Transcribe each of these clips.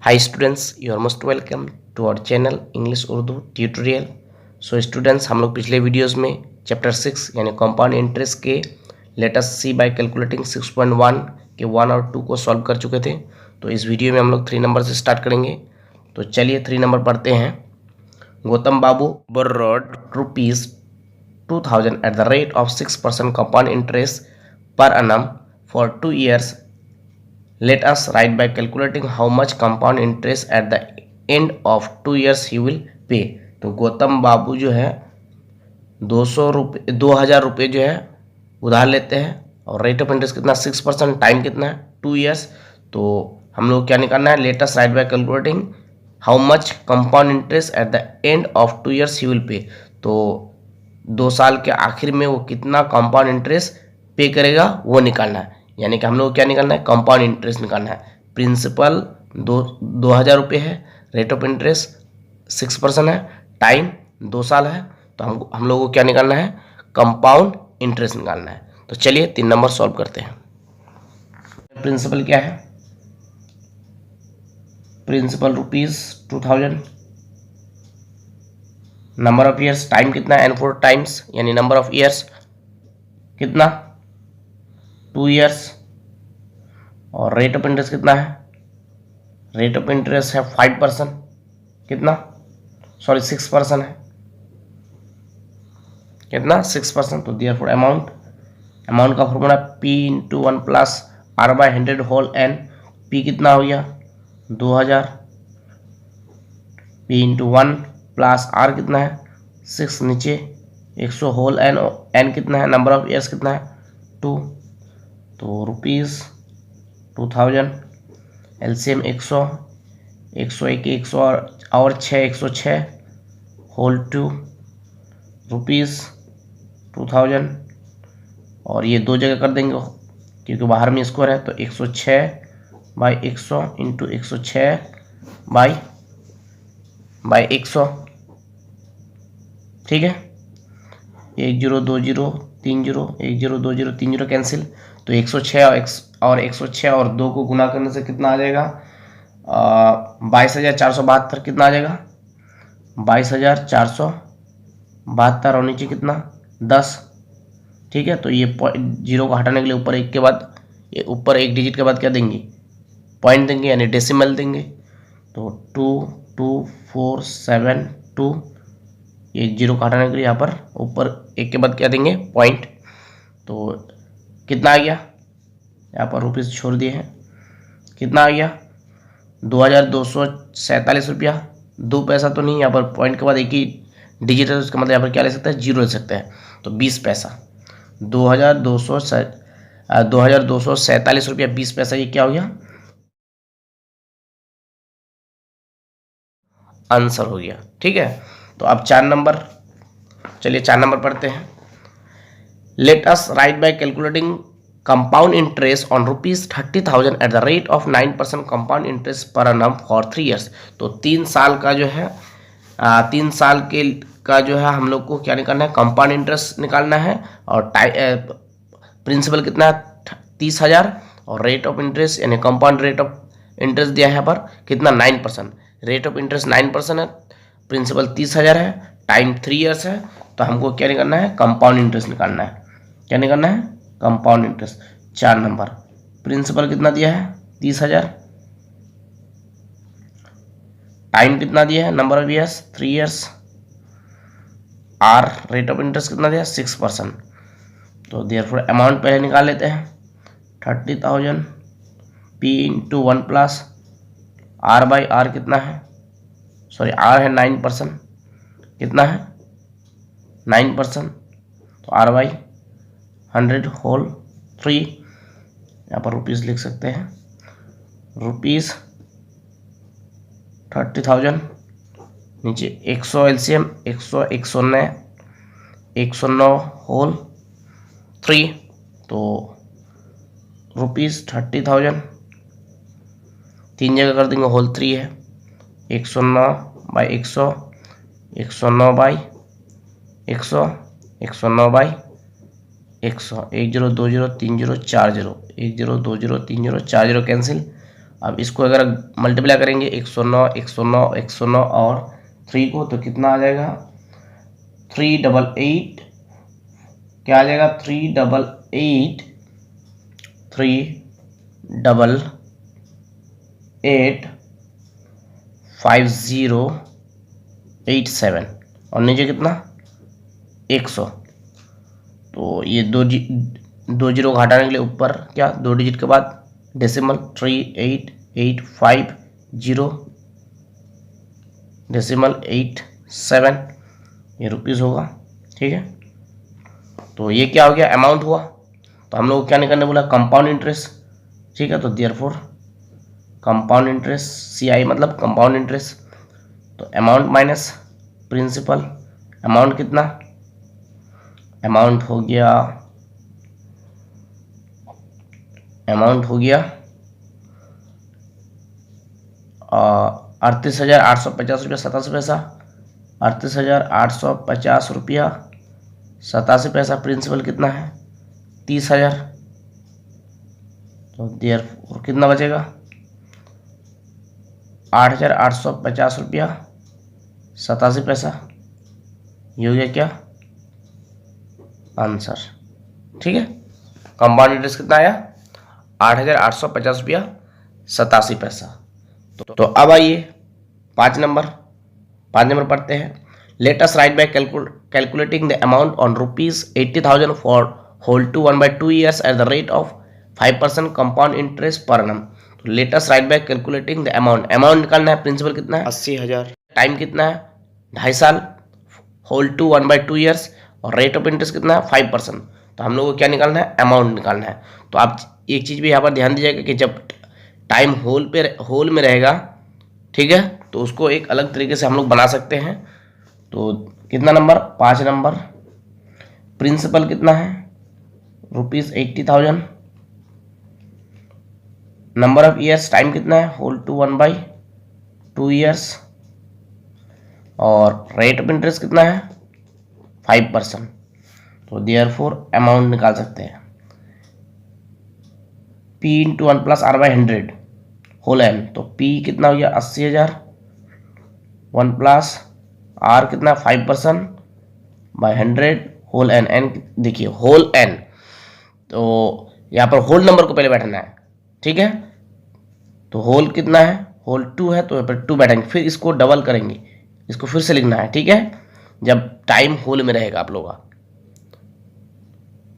Hi students, you are most welcome to our channel English Urdu Tutorial. So students, हम लोग पिछले videos में chapter 6 यानी compound interest के let us see by calculating 6.1 के 1 और 2 को सॉल्व कर चुके थे। तो इस वीडियो में हम लोग 3 नंबर से स्टार्ट करेंगे। तो चलिए 3 नंबर पढ़ते हैं। गौतम बाबू borrowed ₹2000 at the rate of 6% compound interest per annum for 2 years. Let us write by calculating how much compound interest at the end of 2 years he will pay. तो गौतम बाबू जो है 2000 रुपये जो है उधार लेते हैं और रेट ऑफ इंटरेस्ट कितना 6%, टाइम कितना है 2 ईयर्स। तो हम लोग क्या निकालना है, late us write by calculating how much compound interest at the end of 2 years he will pay. तो 2 साल के आखिर में वो कितना कंपाउंड इंटरेस्ट पे करेगा वो निकालना है। यानी कि हम लोग क्या निकालना है, कंपाउंड इंटरेस्ट निकालना है। प्रिंसिपल 2000 रुपये है, रेट ऑफ इंटरेस्ट 6% है, टाइम 2 साल है। तो हम लोग को क्या निकालना है, कंपाउंड इंटरेस्ट निकालना है। तो चलिए 3 नंबर सॉल्व करते हैं। प्रिंसिपल क्या है, principal ₹2000, number of years, time कितना है n4 टाइम्स यानी नंबर ऑफ ईयर्स कितना 2 ईयर्स, और रेट ऑफ इंटरेस्ट कितना है, रेट ऑफ इंटरेस्ट है 5%, कितना 6% है, कितना 6%। तो देयरफॉर अमाउंट का formula P × 1 + R/100 whole n। P कितना हो गया 2000, P × 1 + R कितना है 6, नीचे 100 होल n, n कितना है, नंबर ऑफ ईयर्स कितना है 2। तो ₹2000 एलसीएम 100, 101 100 और 6 106 होल 2 ₹2000, और ये 2 जगह कर देंगे क्योंकि बाहर में स्क्वायर है। तो 106/100 × 106/100, ठीक है। 102030 कैंसिल। तो 106 और 106 और 2 को गुना करने से कितना आ जाएगा 22,472, कितना आ जाएगा 22,472, और नीचे कितना 10, ठीक है। तो ये जीरो को हटाने के लिए ऊपर एक के बाद ये ऊपर एक डिजिट के बाद क्या देंगे, पॉइंट देंगे यानी डेसिमल देंगे। तो 22472, ये जीरो को हटाने के लिए यहाँ पर ऊपर एक के बाद क्या देंगे, पॉइंट। तो कितना आ गया, यहाँ पर रुपीज़ छोड़ दिए हैं, कितना आ गया 2247 रुपया। 2 पैसा तो नहीं, यहाँ पर पॉइंट के बाद एक ही डिजिट है, उसका मतलब यहाँ पर क्या ले सकते हैं, जीरो ले सकते हैं। तो 20 पैसा, 2247 रुपया 20 पैसा, ये क्या हो गया, आंसर हो गया, ठीक है। तो अब 4 नंबर, चलिए 4 नंबर पढ़ते हैं। Let us write by calculating compound interest on ₹30,000 eight the rate of 9% compound interest per annum for 3 years. तो 3 साल का जो है 3 साल के का जो है हम लोग को क्या निकालना है, कंपाउंड इंटरेस्ट निकालना है। और प्रिंसिपल कितना है 30,000, और रेट ऑफ इंटरेस्ट यानी कंपाउंड रेट ऑफ इंटरेस्ट दिया है यहाँ पर कितना 9%, रेट ऑफ इंटरेस्ट 9% है, प्रिंसिपल 30,000 है, टाइम 3 ईयर्स है। तो हमको क्या निकालना है, कंपाउंड इंटरेस्ट निकालना है। क्या निकालना है, कंपाउंड इंटरेस्ट। 4 नंबर, प्रिंसिपल कितना दिया है 30,000, टाइम कितना दिया है, number of years 3 years, R rate of interest कितना दिया 6%। तो देयरफॉर अमाउंट पहले निकाल लेते हैं 30,000 P × 1 + R/R कितना है, R है 9%, कितना है 9%। तो R/100 होल 3, यहाँ पर रुपीज़ लिख सकते हैं, ₹30,000, नीचे 100 एलसीएम 100 109 होल 3। तो ₹30,000 3 जगह कर देंगे, होल 3 है 109/100, 109/100, 109/100, 10203040, 10203040 कैंसिल। अब इसको अगर मल्टीप्लाई करेंगे 109 109 109 और 3 को, तो कितना आ जाएगा 388, क्या आ जाएगा 388 5087 और नीचे कितना 100। तो ये दो जीरो घटाने के लिए ऊपर क्या 2 डिजिट के बाद डेसिमल 38850 डेसिमल 87, ये रुपीज़ होगा। ठीक है, तो ये क्या हो गया अमाउंट हुआ। तो हम लोग को क्या निकालने बोला कंपाउंड इंटरेस्ट। ठीक है, तो देयरफॉर कंपाउंड इंटरेस्ट CI मतलब कंपाउंड इंटरेस्ट, तो अमाउंट माइनस प्रिंसिपल, अमाउंट कितना, अमाउंट हो गया 38,850 रुपया 87 पैसा, 38,850 रुपया 87 पैसा। प्रिंसिपल कितना है 30,000, तो देयरफॉर कितना बचेगा 8,850 रुपया 87 पैसा। ये हो गया क्या आंसर। ठीक है, कंपाउंड इंटरेस्ट कितना आया 8,850 रुपया 87 पैसा। तो अब आइए 5 नंबर पढ़ते हैं। Let us write by calculating the amount on ₹80,000 for hold two 1/2 years at the rate of 5% compound interest per annum। तो let us write by calculating the amount निकालना है। प्रिंसिपल कितना है 80,000, टाइम कितना है 2.5 साल, होल्ड टू 1/2 years और rate of interest कितना है 5%। तो हम लोग को क्या निकालना है अमाउंट निकालना है। तो आप एक चीज़ भी यहाँ पर ध्यान दीजिएगा कि जब टाइम होल में रहेगा, ठीक है, तो उसको एक अलग तरीके से हम लोग बना सकते हैं। तो कितना नंबर 5 नंबर, प्रिंसिपल कितना है ₹80,000, नंबर ऑफ ईयर्स टाइम कितना है होल्ड टू 1/2 years और रेट ऑफ इंटरेस्ट कितना है 5%। तो देयरफॉर अमाउंट निकाल सकते हैं P × 1 + R/100 होल n। तो P कितना हो गया 80,000, 1 + R कितना 5% बाय 100 होल n। n देखिए होल n, तो यहाँ पर होल नंबर को पहले बैठाना है। ठीक है, तो होल कितना है होल 2 है, तो यहाँ पर 2 बैठेंगे, फिर इसको डबल करेंगे, इसको फिर से लिखना है। ठीक है, जब टाइम होल में रहेगा आप लोगों का,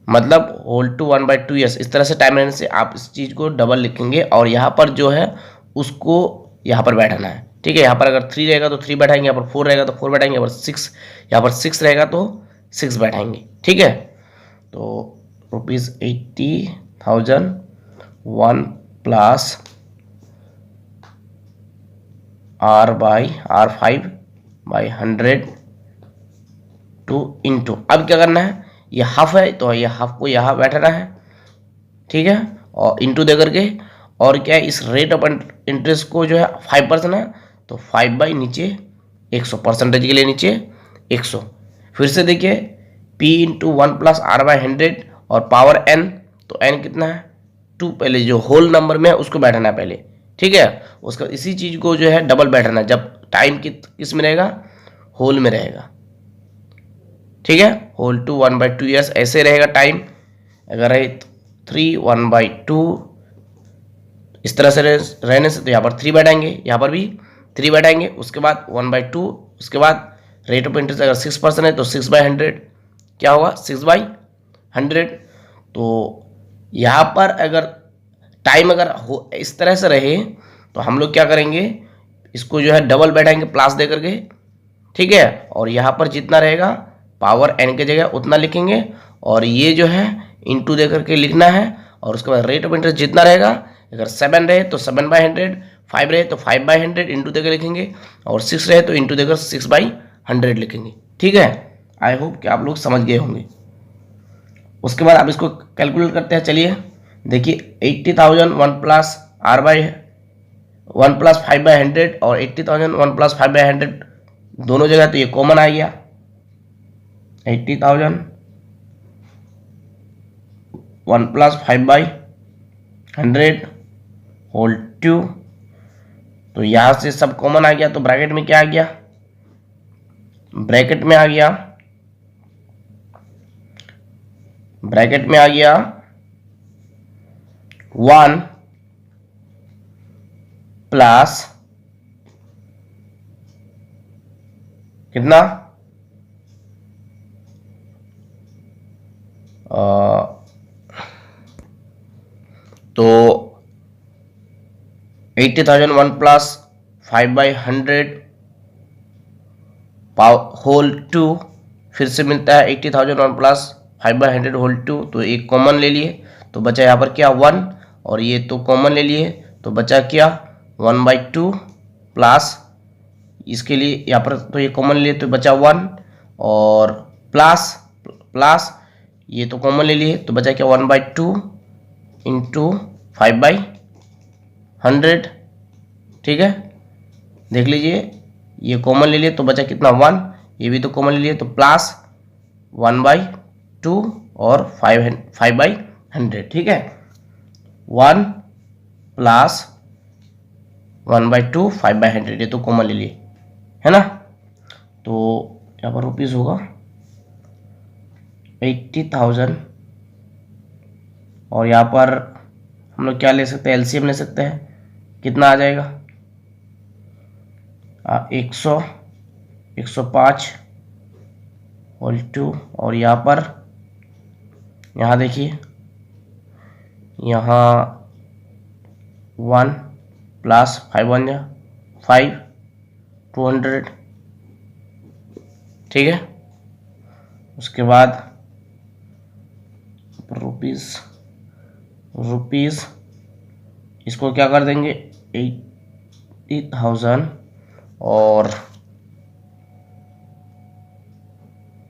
मतलब होल्ड टू 1/2 years, इस तरह से टाइम रहने से आप इस चीज़ को डबल लिखेंगे और यहाँ पर जो है उसको यहाँ पर बैठाना है। ठीक है, यहाँ पर अगर 3 रहेगा तो 3 बैठाएंगे, यहाँ पर 4 रहेगा तो 4 बैठाएंगे, यहाँ पर 6 रहेगा तो 6 बैठाएंगे। ठीक है, तो ₹80,000 1 + R/5/100 टू इंटू, अब क्या करना है ये हाफ है तो ये हाफ को यहाँ बैठाना है। ठीक है, और इंटू दे करके, और क्या है इस रेट ऑफ इंटरेस्ट को जो है 5% है, तो 5 नीचे 100 परसेंटेज के लिए नीचे 100। फिर से देखिए P × 1 + R/100 और पावर n, तो n कितना है 2, पहले जो होल नंबर में है उसको बैठाना है पहले। ठीक है, उसका इसी चीज़ को जो है डबल बैठाना है जब टाइम किस में रहेगा होल में रहेगा। ठीक है, होल टू 1/2 years ऐसे रहेगा टाइम। अगर रहे 3 1/2 इस तरह से रहने से, तो यहाँ पर 3 बैठाएंगे, यहाँ पर भी 3 बैठाएंगे, उसके बाद 1/2, उसके बाद रेट ऑफ इंटरेस्ट अगर 6% है तो 6/100 क्या होगा 6/100। तो यहाँ पर अगर टाइम अगर इस तरह से रहे तो हम लोग क्या करेंगे इसको जो है डबल बैठाएंगे प्लस दे करके। ठीक है, और यहाँ पर जितना रहेगा पावर n की जगह उतना लिखेंगे, और ये जो है इंटू दे करके लिखना है, और उसके बाद रेट ऑफ इंटरेस्ट जितना रहेगा, अगर 7 रहे तो 7/100, 5 रहे तो 5/100 इंटू देकर लिखेंगे, और 6 रहे तो इंटू देकर 6/100 लिखेंगे। ठीक है, आई होप कि आप लोग समझ गए होंगे। उसके बाद आप इसको कैलकुलेट करते हैं। चलिए देखिए 80,000 1 + R/1 + 5/100 और 80,000 1 + 5/100 दोनों जगह, तो ये कॉमन आ गया 80,000 1 + 5/100 होल 2, तो यहाँ से सब कॉमन आ गया, तो ब्रैकेट में क्या आ गया, ब्रैकेट में आ गया 1 प्लस कितना, तो 80,000 1 प्लस 5/100 होल 2, फिर से मिलता है 80,000 1 प्लस 5/100 होल 2, तो एक कॉमन ले लिए तो बचा यहाँ पर क्या 1, और ये तो कॉमन ले लिए तो बचा क्या 1/2 प्लस, इसके लिए यहाँ पर तो ये कॉमन लिए तो बचा 1, और प्लस प्लस ये तो कॉमन ले लिए तो बचा क्या 1/2 इंटू 5/100, ठीक है। देख लीजिए ये कॉमन ले लिए तो बचा कितना 1, ये भी तो कॉमन ले लिए तो प्लस 1/2 और 5/100, ठीक है। 1 प्लस 1/2 5/100, ये तो कॉमन ले लिए है ना। तो यहाँ पर रुपीज़ होगा 80,000, और यहाँ पर हम लोग क्या ले सकते हैं, एलसीएम ले सकते हैं, कितना आ जाएगा 100 105 होल 2, और यहाँ पर यहाँ देखिए यहाँ 1 प्लस 5 200, ठीक है। उसके बाद रुपीज़ इसको क्या कर देंगे 80,000 और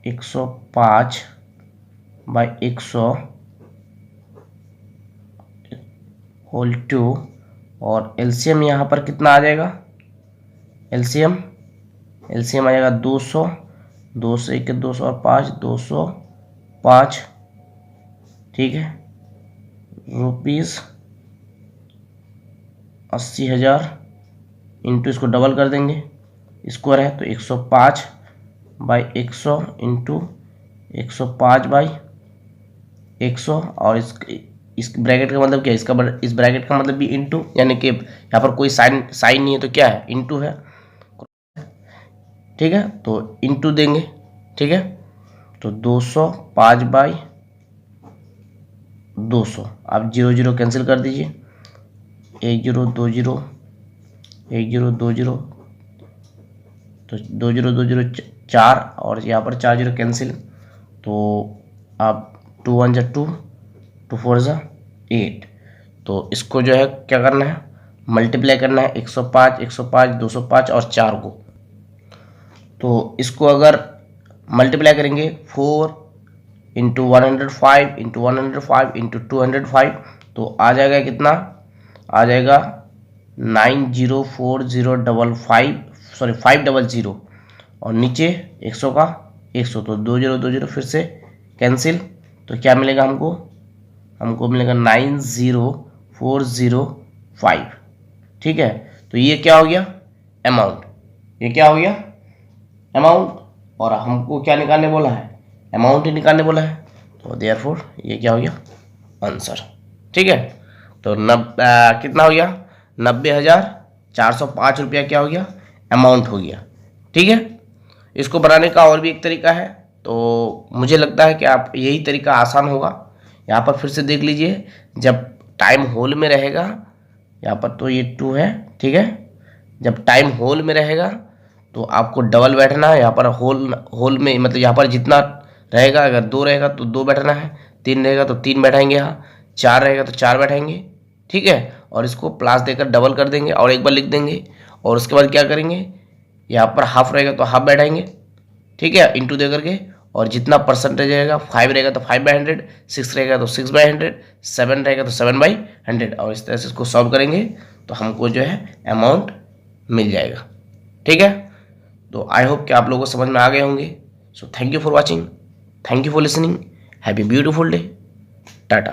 105/100 होल 2, और एलसीएम यहाँ पर कितना आ जाएगा, एलसीएम आ जाएगा 200, 2 से 1 200 और 5 205, ठीक है। रुपीज़ 80,000 इंटू इसको डबल कर देंगे, स्क्वायर है तो 105/100 इंटू 105/100, और इस ब्रैकेट का मतलब क्या है, इस ब्रैकेट का मतलब भी इंटू, यानी कि यहाँ पर कोई साइन नहीं है तो क्या है इंटू है, ठीक है। तो इंटू देंगे, ठीक है। तो 205/200, आप 0 0 कैंसिल कर दीजिए, 1 0 2 0 1 0 2 0, तो 2 0 2 0 4, और यहाँ पर 4 0 कैंसिल, तो आप 2 1 जा 2 2 4 जा 8, तो इसको जो है क्या करना है, मल्टीप्लाई करना है 105 205 और 4 को। तो इसको अगर मल्टीप्लाई करेंगे 4 इंटू 105 इंटू 105 इंटू 205, तो आ जाएगा कितना, आ जाएगा 500, और नीचे 100 का 100, तो 2 0 2 0 फिर से कैंसिल, तो क्या मिलेगा हमको मिलेगा 90405, ठीक है। तो ये क्या हो गया अमाउंट, और हमको क्या निकालने बोला है, अमाउंट ही निकालने बोला है, तो देयरफॉर ये क्या हो गया आंसर, ठीक है। तो कितना हो गया 90,405 रुपया क्या हो गया अमाउंट हो गया, ठीक है। इसको बनाने का और भी एक तरीका है, तो मुझे लगता है कि आप यही तरीका आसान होगा। यहाँ पर फिर से देख लीजिए, जब टाइम होल में रहेगा, यहाँ पर तो ये 2 है, ठीक है। जब टाइम होल में रहेगा तो आपको डबल बैठना है, यहाँ पर होल में मतलब यहाँ पर जितना रहेगा, अगर 2 रहेगा तो 2 बैठना है, 3 रहेगा तो 3 बैठाएंगे, यहाँ 4 रहेगा तो 4 बैठाएंगे, ठीक है। और इसको प्लस देकर डबल कर देंगे और एक बार लिख देंगे, और उसके बाद क्या करेंगे, यहाँ पर हाफ रहेगा तो हाफ बैठाएंगे, ठीक है, इंटू दे करके, और जितना परसेंटेज रहेगा 5 रहेगा तो 5/100, 6 रहेगा तो 6/100, 7 रहेगा तो 7/100, और इस तरह से इसको सॉल्व करेंगे तो हमको जो है अमाउंट मिल जाएगा, ठीक है। तो आई होप कि आप लोगों को समझ में आ गए होंगे। So thank you for watching, thank you for listening, have a beautiful day, Tata.